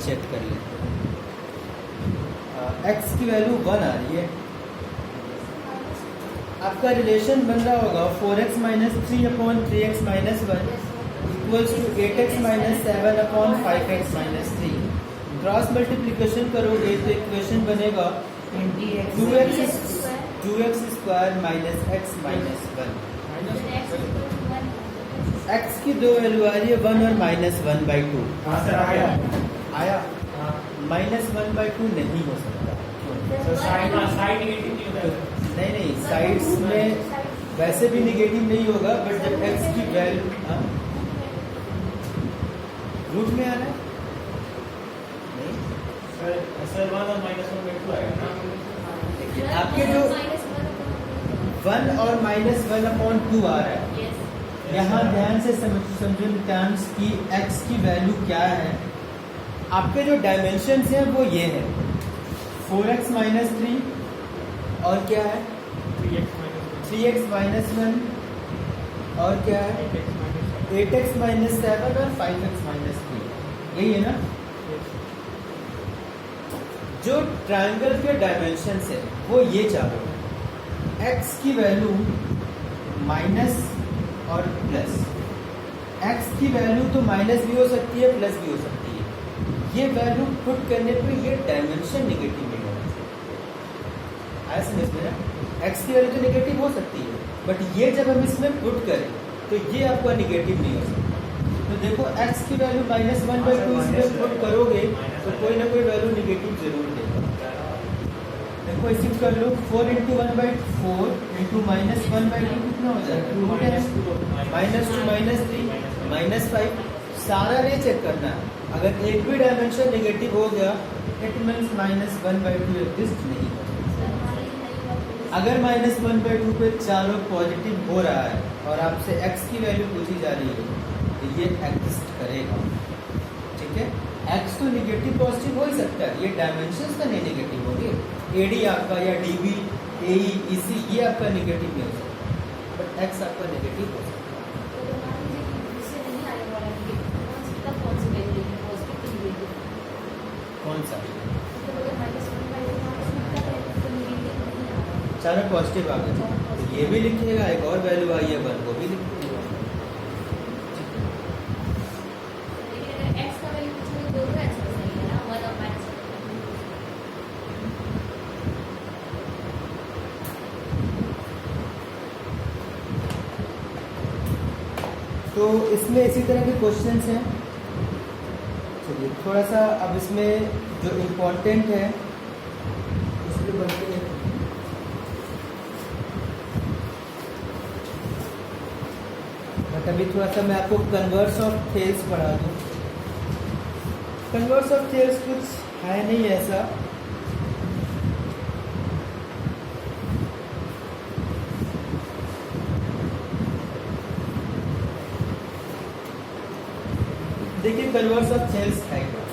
Check कर लेते हैं। x की वैल्यू 1 आ रही है, आपका रिलेशन बन रहा होगा 4x minus 3 upon 3x minus 1 equals to 8x minus 7 upon 5x minus 3। Cross multiplication करोगे तो इक्वेशन बनेगा 2x square minus x minus 1। x की दो वैल्यू आ रही है 1 और माइनस 1/2। आया माइनस 1/2 नहीं हो सकता। नहीं, साइड्स में वैसे भी निगेटिव नहीं होगा, बट जब x की वैल्यू रूट में आ रहा है सर 1 और माइनस 1/2 आएगा ना। आपके जो 1 और माइनस 1/2 आ रहा है, यहाँ ध्यान से समझो टर्म्स की x की वैल्यू क्या है। आपके जो डायमेंशन हैं वो ये है 4x माइनस 3 और क्या है 3x माइनस 1 और क्या है 8x माइनस 7 और 5x माइनस 3। यही है ना। जो ट्रायंगल के डायमेंशन है वो ये चाहो, x की वैल्यू माइनस और प्लस। x की वैल्यू तो माइनस भी हो सकती है प्लस भी हो सकती है। ये वैल्यू पुट करने पे ये डायमेंशन नेगेटिव नहीं होना चाहिए। आया समझ में ना। x की वैल्यू तो नेगेटिव हो सकती है, बट ये जब हम इसमें पुट करें तो ये आपका नेगेटिव नहीं हो सकता। तो देखो x की वैल्यू माइनस 1/2 इसमें पुट करोगे तो कोई ना कोई वैल्यू नेगेटिव जरूर देगा। देखो इसी कर लो 4 इंटू 1/4 इंटू माइनस 1/2 कितना हो जाएगा माइनस 2 माइनस 3 माइनस 5। सारा नहीं चेक करना है। अगर एक भी डायमेंशन नेगेटिव हो गया इट मीन्स माइनस 1/2 एग्जिस्ट नहीं होगा। अगर माइनस 1/2 पे चारों पॉजिटिव हो रहा है और आपसे x की वैल्यू पूछी जा रही है तो ये एग्जिस्ट करेगा। ठीक है, x तो नेगेटिव पॉजिटिव हो ही सकता है, ये डायमेंशन का नहीं नेगेटिव होंगे। AD आपका या DB AE EC ये आपका नेगेटिव नहीं हो सकता, बट x आपका नेगेटिव हो सकता है। कौन सा चारों पॉजिटिव आ गए तो ये भी लिखिएगा, एक और वैल्यू आई है 1 वो भी लिखिएगा। तो इसमें इसी तरह के क्वेश्चंस हैं। चलिए थोड़ा सा अब इसमें जो इम्पोर्टेंट है उसके बढ़ते हैं। बट अभी थोड़ा सा मैं आपको कन्वर्स ऑफ थेल्स पढ़ा दूँ। कन्वर्स ऑफ थेल्स कुछ है नहीं ऐसा, देखिए कन्वर्स ऑफ थेल्स है क्या।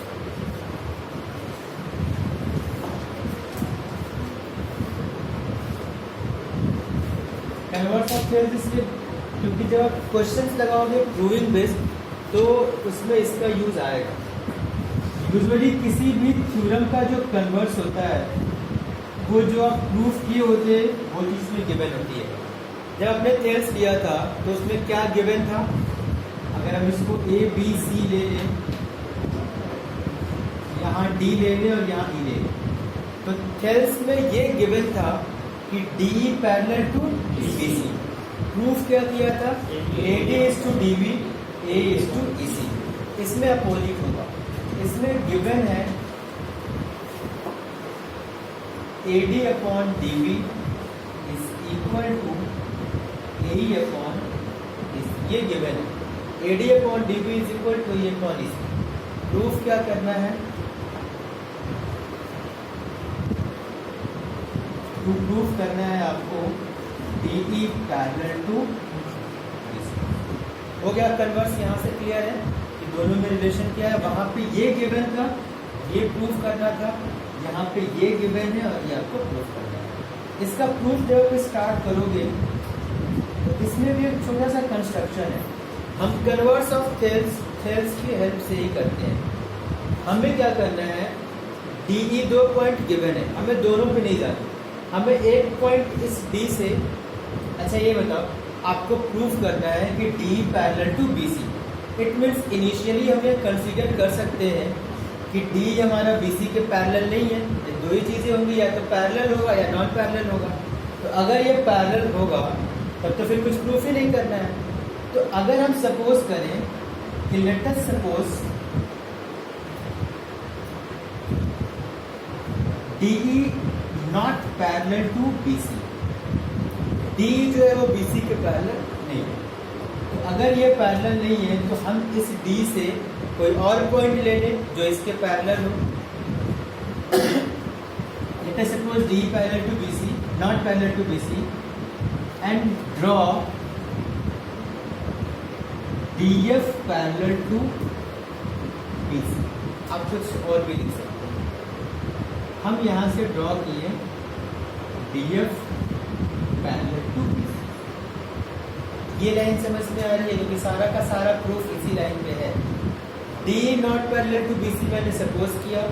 कन्वर्स ऑफ थेल्स इसलिए क्योंकि जब आप क्वेश्चंस लगाओगे प्रूविंग बेस्ड तो उसमें इसका यूज आएगा। यूजुअली किसी भी थ्योरम का जो कन्वर्स होता है वो जो आप प्रूफ किए होते वो चीज में गिवन होती है। जब आपने थेल्स लिया था तो उसमें क्या गिवन था, अगर हम इसको A B C ले लें, यहाँ D ले लें और यहाँ E ले लें, तो थेल्स में ये गिवन था कि DE parallel to DBC। Proof क्या किया था AD is to DB A is to EC। इसमें अपोजिट होगा, इसमें गिवन है AD upon DB is equal to AE upon EC। ये गिवन है AD upon DB is equal to AE upon EC। Proof क्या करना है, प्रूफ करना है आपको DE पैरेलल टू EC। हो गया कन्वर्स। यहाँ से क्लियर है कि दोनों में रिलेशन क्या है। वहां पे ये गिवन था, ये प्रूफ करना था, यहाँ पे ये गिवन है और ये आपको प्रूफ करना है। इसका प्रूफ जब आप स्टार्ट करोगे तो इसमें भी एक छोटा सा कंस्ट्रक्शन है। हम कन्वर्स ऑफ थेल्स की हेल्प से ही करते हैं। हमें क्या करना है, DE 2 पॉइंट गिवन है, हमें दोनों पे नहीं जाना, हमें एक पॉइंट इस D से, अच्छा ये बताओ, आपको प्रूफ करना है कि DE parallel to BC। It means initially हम ये कंसीडर कर सकते हैं कि DE हमारा BC के पैरेलल नहीं है, ये दो ही चीज़ें होंगी, या तो पैरेलल होगा या नॉन पैरेलल होगा। तो अगर ये पैरेलल होगा तब तो फिर कुछ प्रूफ ही नहीं करना है। तो अगर हम सपोज करें कि let us suppose DE not parallel to BC, DE जो है वो BC के पैरेलल नहीं है। तो अगर ये पैरेलल नहीं है तो हम इस D से कोई और पॉइंट ले लें जो इसके पैरेलल हो। Let us suppose DE parallel to BC, not parallel to BC, and draw DF parallel to BC। आप कुछ और भी लिख सकते हैं। हम यहाँ से ड्रॉ किए DF पैरेलल टू BC। ये लाइन समझ में आ रही है, क्योंकि सारा का सारा प्रूफ इसी लाइन पे है। DE not parallel to BC मैंने सपोज किया,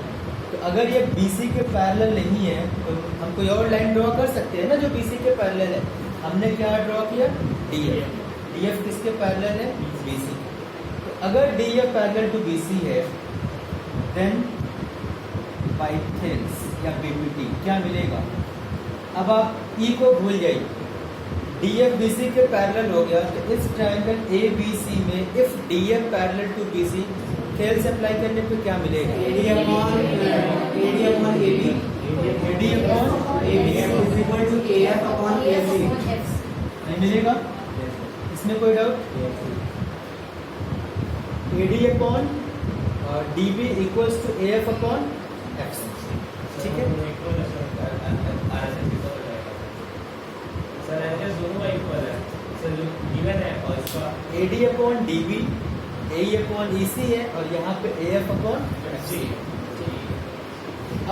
तो अगर ये BC के पैरेलल नहीं है तो हम कोई और लाइन ड्रॉ कर सकते हैं ना जो BC के पैरेलल है। हमने क्या ड्रॉ किया, DF। DF किसके पैरेलल है, BC। तो अगर DF पैरेलल टू BC है देन बाय थेल्स या BPT क्या मिलेगा। अब आप E को भूल जाइए, DF BC के पैरेलल हो गया, तो इस ट्रायंगल ABC में if DF parallel to BC Thales apply करने पे क्या मिलेगा, AD upon AB is equal to AF upon AC। नहीं मिलेगा, इसमें कोई doubt. AD upon DB equals to AF upon FC, ठीक है। सर ऐसे दोनों का इक्वल है सर, जो गिवन है और इसका AD upon DB AE upon EC है और यहाँ पे AF अपॉन FC।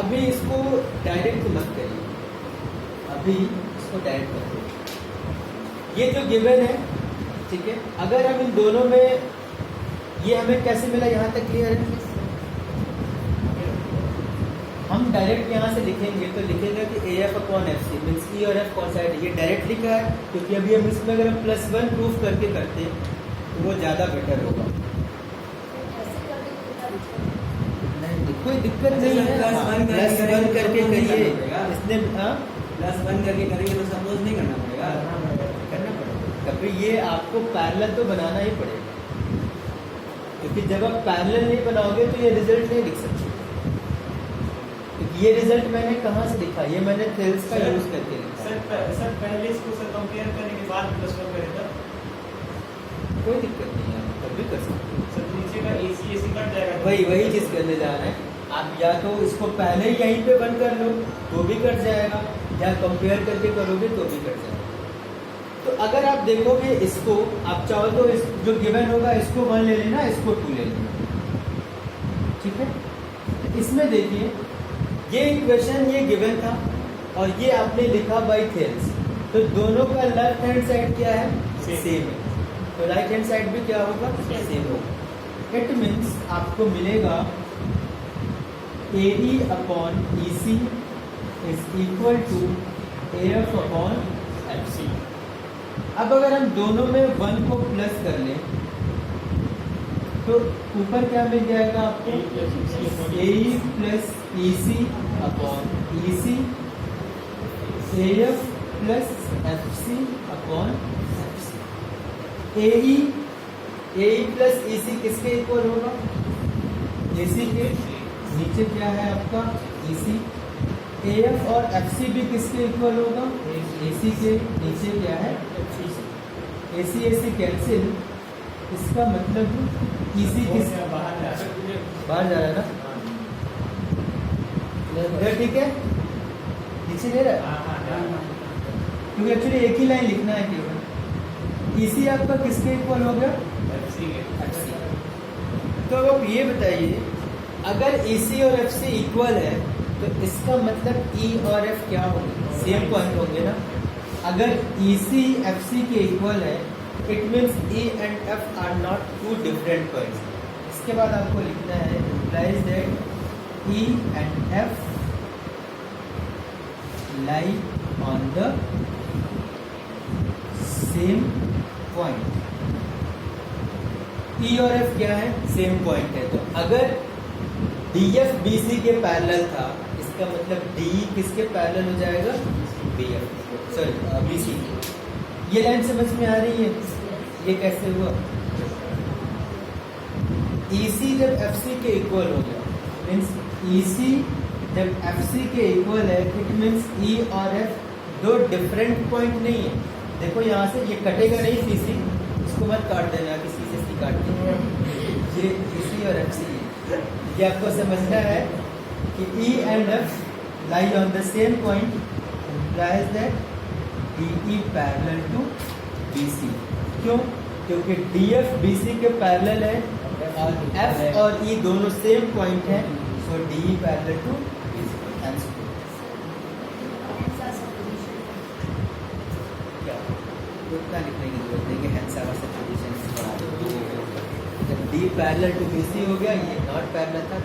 अभी इसको डायरेक्ट मत करिए, अभी इसको डायरेक्ट मत करिए। ये जो गिवन है, ठीक है, अगर हम इन दोनों में, ये हमें कैसे मिला, यहाँ तक क्लियर है। हम डायरेक्ट यहाँ से लिखेंगे तो लिखेगा कि AF upon FC means E और F कौन सा है। ये डायरेक्ट लिखा है क्योंकि अभी हम इसमें अगर हम +1 प्रूफ करके करते तो वो ज़्यादा बेटर होगा। नहीं, कोई दिक्कत नहीं है, +1 करके करिए। इसने +1 करके करेंगे तो सपोज नहीं करना पड़ेगा, करना पड़ेगा। कभी ये आपको पैरेलल तो बनाना ही पड़ेगा, क्योंकि जब आप पैरेलल नहीं बनाओगे तो ये रिजल्ट नहीं लिख सकते। ये रिजल्ट मैंने कहाँ से लिखा, ये मैंने थेल्स का यूज करके लिखा। सर पहले इसको सर कंपेयर करने के बाद +1 करें तब कोई दिक्कत नहीं है, तब भी कर सकते हैं। सर नीचे का AC कट जाएगा। वही चीज़ करने जा रहे हैं आप, या तो इसको पहले ही यहीं पे बंद कर लो तो भी कट जाएगा, या कंपेयर करके करोगे तो भी कट जाएगा। तो अगर आप देखोगे इसको, आप चाहो तो इस जो गिवन होगा इसको 1 ले लेना, इसको 2 ले लेना, ठीक है। इसमें देखिए ये इक्वेशन ये गिवन था और ये आपने लिखा बाय थेल्स, तो दोनों का लेफ्ट हैंड साइड क्या है, सेम है, तो राइट हैंड साइड भी क्या होगा, सेम होगा। इट मीन्स आपको मिलेगा AE upon EC is equal to AF upon FC। अब अगर हम दोनों में 1 को प्लस कर लें तो ऊपर क्या मिल जाएगा आपको, AE plus EC upon EC, AF plus FC upon FC। AE plus EC किसके इक्वल होगा, AC के, नीचे क्या है आपका EC। AF और FC भी किसके इक्वल होगा, AC के, नीचे क्या है FC। AC कैंसिल, इसका मतलब EC किस बाहर जा बाहर जा रहा है ना, इधर ठीक है, नीचे ले रहा है, क्योंकि एक्चुअली एक ही लाइन लिखना है केवल। EC आपका किसके इक्वल हो गया, FC। तो अब आप ये बताइए, अगर EC और FC इक्वल है तो इसका मतलब E और F क्या होंगे, सेम पॉइंट होंगे ना। अगर EC FC के इक्वल है it means E and F are not 2 different points. इसके बाद आपको लिखना है implies that E and F lie on the same point. E और F क्या है? सेम पॉइंट है. तो अगर DF BC के पैरेलल था, इसका मतलब DE किसके पैरेलल हो जाएगा? BC. ये लाइन समझ में आ रही है? ये कैसे हुआ? EC जब FC के इक्वल हो गया, मीन्स EC जब FC के इक्वल है, इट मीन्स E और F दो डिफरेंट पॉइंट नहीं है. देखो यहाँ से ये कटेगा नहीं CC, इसको मत काट देना कि C से C काट देना. ये EC और FC है. ये आपको समझना है कि E and F lie on the same point implies that DE parallel to BC. क्यों? क्योंकि DF BC के पैरेलल है और F और E दोनों सेम पॉइंट है, सो DE पैरेलल टू BC. क्या उतना लिखने की जरूरत नहीं कि हेंस आवर सब्स्टिट्यूशन जब D पैरेलल टू BC हो गया, ये नॉट पैरेलल था.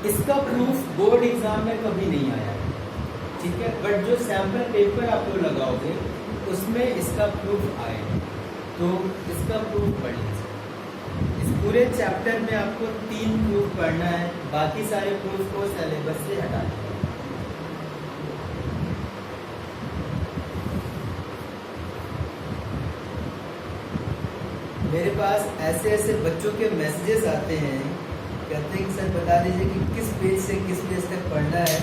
इसका प्रूफ बोर्ड एग्जाम में कभी नहीं आया है, ठीक है, बट जो सैंपल पेपर आप लोग लगाओगे उसमें इसका प्रूफ आएगा. तो इसका प्रूफ पढ़िए. इस पूरे चैप्टर में आपको 3 प्रूफ पढ़ना है, बाकी सारे प्रूफ को सिलेबस से हटा दें. मेरे पास ऐसे ऐसे बच्चों के मैसेजेस आते हैं, कहते हैं कि सर बता दीजिए कि किस पेज से किस पेज तक पढ़ना है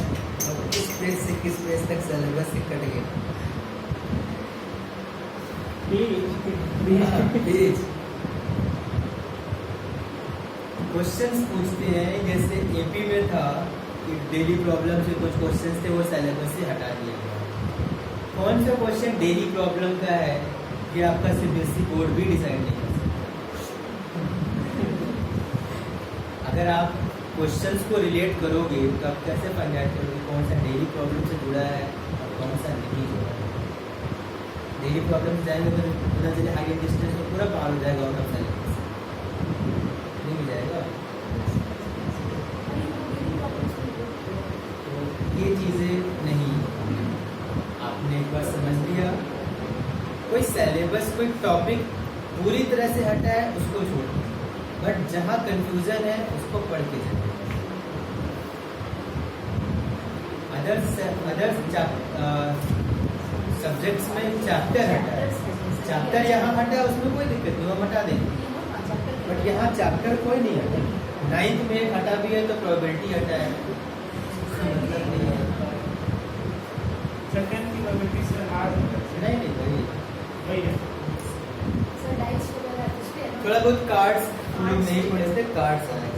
और किस पेज से किस पेज तक सिलेबस से कट गया. पेज क्वेश्चंस पूछते हैं, जैसे एपी में था कि डेली प्रॉब्लम से कुछ क्वेश्चंस थे वो सिलेबस से हटा दिया गया. कौन सा क्वेश्चन डेली प्रॉब्लम का है कि आपका सीबीएसई बोर्ड भी डिसाइड नहीं कर सकता. अगर आप क्वेश्चंस को रिलेट करोगे तो आप कैसे फाइंड आउट करोगे कौन सा डेली प्रॉब्लम से जुड़ा है और कौन सा नहीं जुड़ा है. डेली प्रॉब्लम से जाएंगे तो पता चले हाई डिस्टेंस तो पूरा पार हो जाएगा आउट ऑफ सिलेबस, नहीं मिल जाएगा. तो ये चीज़ें नहीं, आपने एक बार समझ लिया, कोई सिलेबस कोई टॉपिक पूरी तरह से हटा है उसको छोड़, बट जहाँ कंफ्यूजन है उसको पढ़ के जाए. अदर सब्जेक्ट्स में चैप्टर हटा है, चैप्टर यहाँ हटा है उसमें कोई दिक्कत नहीं, हम हटा देंगे, बट यहाँ चैप्टर कोई नहीं हटा. 9th में एक हटा भी है तो प्रोबेबिलिटी हटा है, मतलब नहीं है. सेकंड की प्रोबेबिलिटी से हार्ड नहीं वही है. थोड़ा बहुत कार्ड्स हम लोग नहीं पढ़े थे, कार्ड्स आए.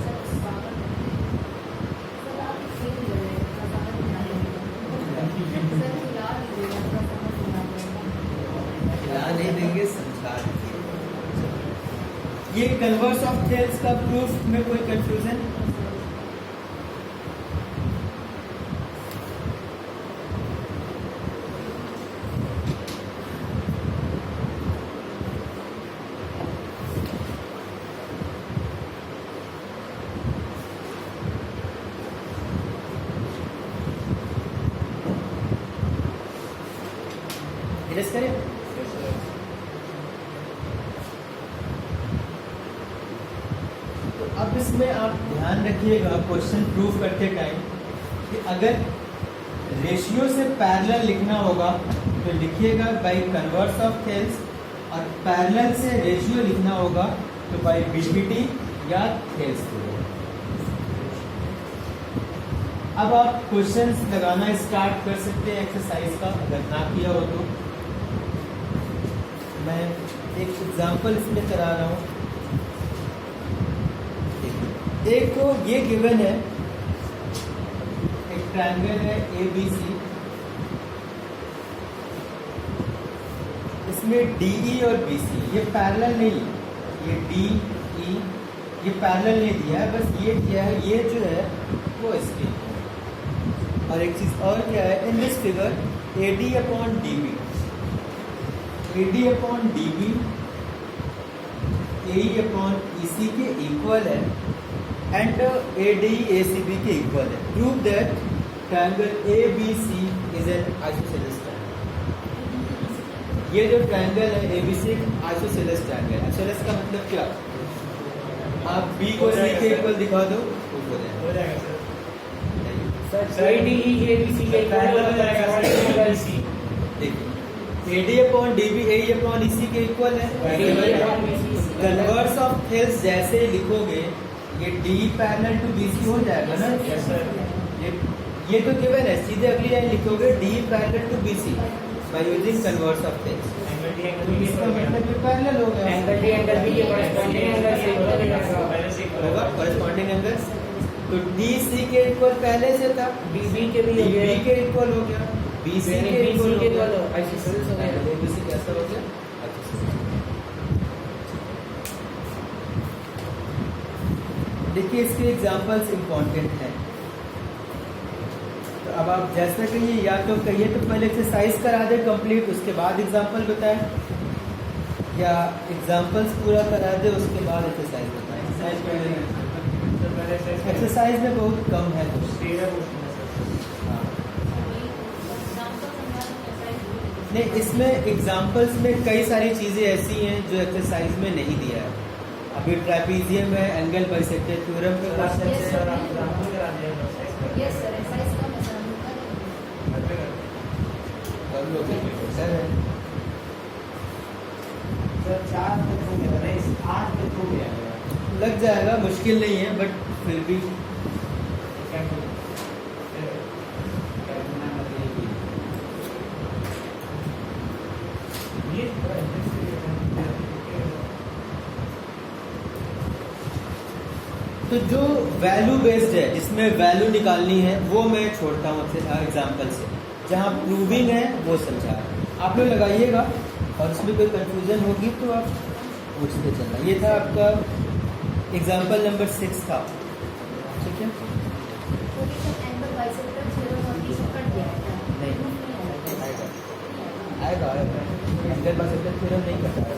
खिला नहीं देंगे, समझा देंगे. ये कन्वर्स ऑफ थेल्स का प्रूफ में कोई कंफ्यूजन? एड्रेस करें. तो अब इसमें आप ध्यान रखिएगा क्वेश्चन प्रूफ करते टाइम कि अगर रेशियो से पैरेलल लिखना होगा तो लिखिएगा बाय कन्वर्स ऑफ थेल्स, और पैरेलल से रेशियो लिखना होगा तो बाय बीपीटी या थेल्स. अब आप क्वेश्चंस लगाना स्टार्ट कर सकते हैं एक्सरसाइज का, अगर ना किया हो तो. मैं एक एग्जांपल इसमें करा रहा हूँ. एक तो ये गिवन है, एक ट्रायंगल है ABC, इसमें DE और BC ये पैरेलल नहीं, ये DE ये पैरेलल नहीं दिया है, बस ये दिया है, ये जो है वो इसके. और एक चीज और क्या है, इन this figure AD upon DB, AD upon DB AE upon EC के इक्वल है एंड AD ACB के इक्वल है। Prove that triangle ABC is an isosceles triangle. ये जो ट्रायंगल है ABC आइसोसेलेस ट्रायंगल। आइसोसेलेस का मतलब क्या? आप B को C के इक्वल दिखा दो, हो जाएगा सर। सर ADE ABC के ट्रायंगल हो जाएगा सर। ABC देखिए AD upon DB AE upon EC के इक्वल है। कन्वर्स ऑफ थेल्स जैसे ही लिखोगे ये D पैरेलल टू BC हो जाएगा ना। Yes sir. ये तो गिवन है, सीधे अगली लाइन लिखोगे D parallel to BC by using converse of Thales. Angle D angle B इसका मतलब ये पैरेलल हो गया। एंगल D एंगल B के कॉरेस्पॉन्डिंग एंगल से पहले से होगा कॉरेस्पॉन्डिंग एंगल। तो DC के इक्वल पहले से था, DB के भी हो DB गया, के इक्वल हो गया, BC के इक्वल हो गया। आइसोसेलेस हो गया। ABC कैसा हो गया? देखिए इसके एग्जांपल्स इम्पोर्टेंट हैं। तो अब आप जैसा कहिए, या तो कहिए तो पहले एक्सरसाइज करा दे कंप्लीट, उसके बाद एग्जांपल बताएं, या एग्जांपल्स पूरा करा दे उसके बाद एक्सरसाइज बताएं। एक्सरसाइज पहले, एक्सरसाइज में बहुत कम है कुछ। 13 क्वेश्चन है सर। हाँ। नहीं, इसमें एग्जांपल्स में कई सारी चीज़ें ऐसी हैं जो एक्सरसाइज में नहीं दिया है। अभी ट्रेपीजियम है, एंगल बाइसेक्टर थ्योरम के क्वेश्चन सर है। आप एग्जांपल करा दिया यस सर, एक्सरसाइज का मसला और लोग सर है। सर 4 तक हो गया, नहीं 8 तक हो गया। लग जाएगा, मुश्किल नहीं है, बट फिर भी ये तो जो वैल्यू बेस्ड है, जिसमें वैल्यू निकालनी है, वो मैं छोड़ता हूँ एग्जाम्पल से। जहाँ प्रूविंग है वो समझा आप लोग लगाइएगा, और उसमें कोई कंफ्यूजन होगी तो आप पूछते चलना। ये था आपका एग्जाम्पल नंबर 6 था, ठीक है। एंगल बाइसेक्टर थ्योरम और ये सब कट गया है। नहीं आएगा एंगल बाइसेक्टर थ्योरम नहीं करता है,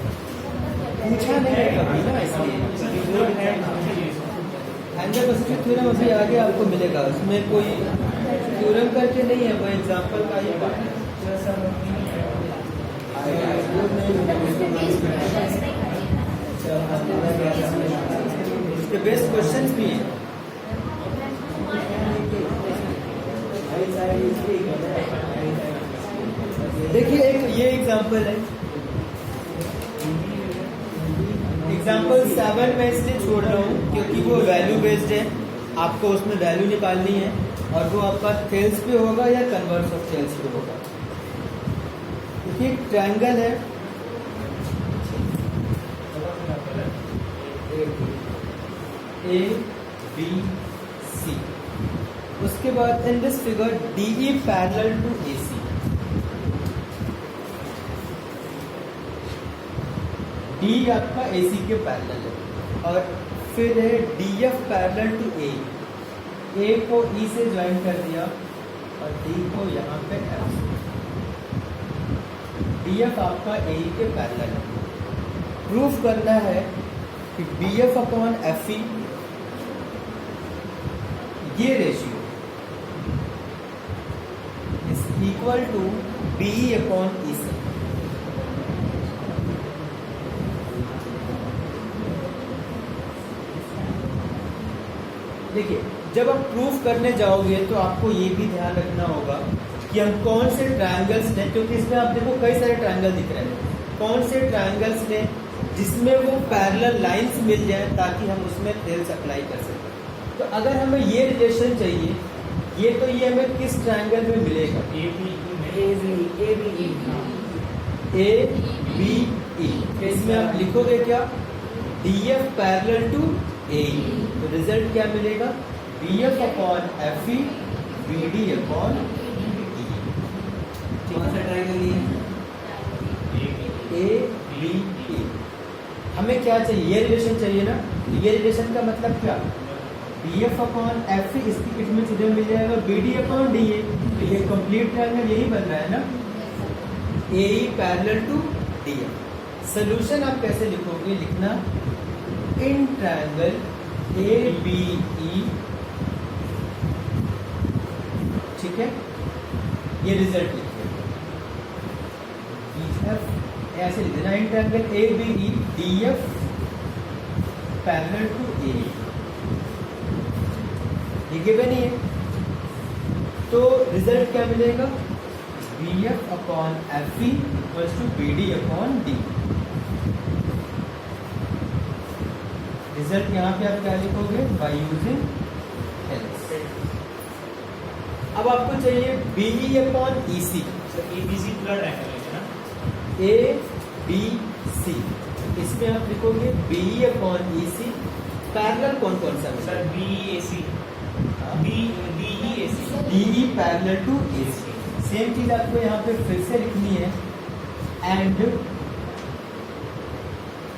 पूछा नहीं है कभी ना, इसलिए एंगल बाइसेक्टर थ्योरम अभी आगे आपको मिलेगा। उसमें कोई थ्योरम करके नहीं है, वो एग्जांपल का ही बात है। इसके बेस्ट क्वेश्चंस भी हैं। देखिए एक ये एग्जांपल है, एग्जाम्पल 7 मैं इसलिए छोड़ रहा हूँ क्योंकि वो वैल्यू बेस्ड है, आपको उसमें वैल्यू निकालनी है, और वो आपका थेल्स पे होगा या कन्वर्स ऑफ थेल्स पे होगा। देखिए ट्रायंगल है A B C, उसके बाद in this figure DE parallel to AC। D आपका AC के पैरेलल है, और फिर है DF parallel to A। A को E से ज्वाइन कर दिया और D को यहाँ पे F से। DF आपका AE के पैरेलल है। प्रूफ करना है कि BF अपॉन FE ये ratio is equal to BE upon EC। देखिए जब आप प्रूफ करने जाओगे तो आपको ये भी ध्यान रखना होगा कि हम कौन से ट्रायंगल्स लें, क्योंकि इसमें आप देखो कई सारे ट्रायंगल दिख रहे हैं। कौन से ट्रायंगल्स लें जिसमें वो पैरेलल लाइंस मिल जाए ताकि हम उसमें थेल्स अप्लाई कर सकें। तो अगर हमें ये रिलेशन चाहिए, ये हमें किस ट्रायंगल में मिलेगा? A B E. इसमें आप लिखोगे क्या? DF parallel to AE। तो रिजल्ट क्या मिलेगा? BF upon FE BD upon E। कौन सा ट्रायंगल ये? A B E। हमें क्या चाहिए? ये रिलेशन चाहिए ना। तो ये रिलेशन का मतलब क्या? BF अपॉन FE, इसकी इसमें सीधे मिल जाएगा BD अपॉन DA। तो ये कंप्लीट ट्रायंगल यही बन रहा है ना। AE parallel to D F. Solution आप कैसे लिखोगे, लिखना इन ट्रायंगल ए बी ई, ठीक है, ये रिजल्ट लिखिए। ऐसे लिख देना, in triangle A B E D F parallel to A, ये गिवन ही है। तो रिजल्ट क्या मिलेगा, B F upon F E equals to B D upon D. Result यहाँ पे आप क्या लिखोगे, बाई यूजिंग हेल्स। अब आपको चाहिए B E upon E C. Sir ABC पूरा ट्रायंगल है ना? ए बी सी, इसमें आप लिखोगे B E upon E C. Parallel कौन कौन सा है? Sir BAC, DEAC, D E parallel to A C. Same चीज आपको यहाँ पे फिर से लिखनी है, and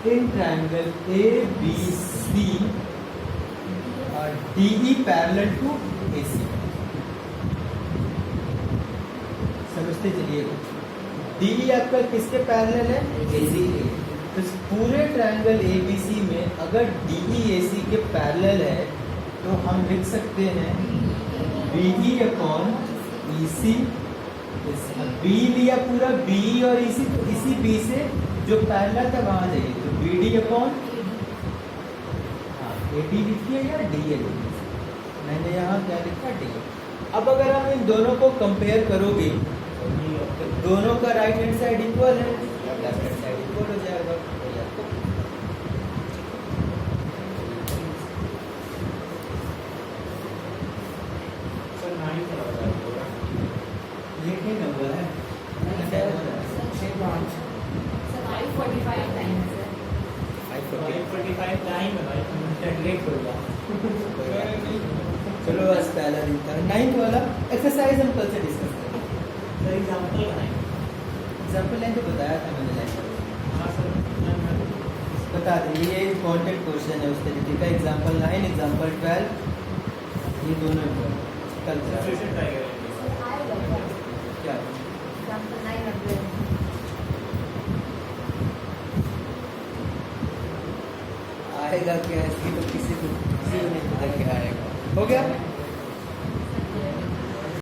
in triangle A B C और D E parallel to A C. समझते चलिएगा, डी ई आपका किसके पैरेलल है, ए सी के। तो इस पूरे ट्रायंगल ए बी सी में अगर डी ई ए सी के पैरेलल है तो हम लिख सकते हैं बी ई अपॉन ई सी। बी लिया पूरा, बी और ई सी, तो इसी बी से जो पैरेलल था वहां जाइए, तो बी डी अपॉन, हाँ ए डी लिखिए या डी ए लिखिए, मैंने यहाँ क्या लिखा, डी। अब अगर हम इन दोनों को कंपेयर करोगे तो दोनों का राइट हैंड साइड इक्वल है, लेफ्ट हैंड साइड इक्वल हो जाएगा। सर 9 का बता दो। लिखे ना हुआ है, सर 5:45 टाइम है सर। 5:45 टाइम है भाई, लेट हो गया। चलो बस पहला दिन था। 9th वाला एक्सरसाइज हम कल से डिस्कस करेंगे। सर एग्जांपल बनाएं। एग्जाम्पल नहीं तो बताया था मैंने लाइन, हाँ सर, बता दें ये इम्पोर्टेंट क्वेश्चन है उस तरीके का। एग्जाम्पल 9, एग्जाम्पल 12, ये दोनों इम्पोर्टेंट कल से। फिर से ट्राई करेंगे। सर आएगा क्या? क्या एग्जाम्पल 9 अप्रैल। आएगा क्या, इसकी तो किसी को नहीं पता क्या आएगा। हो गया।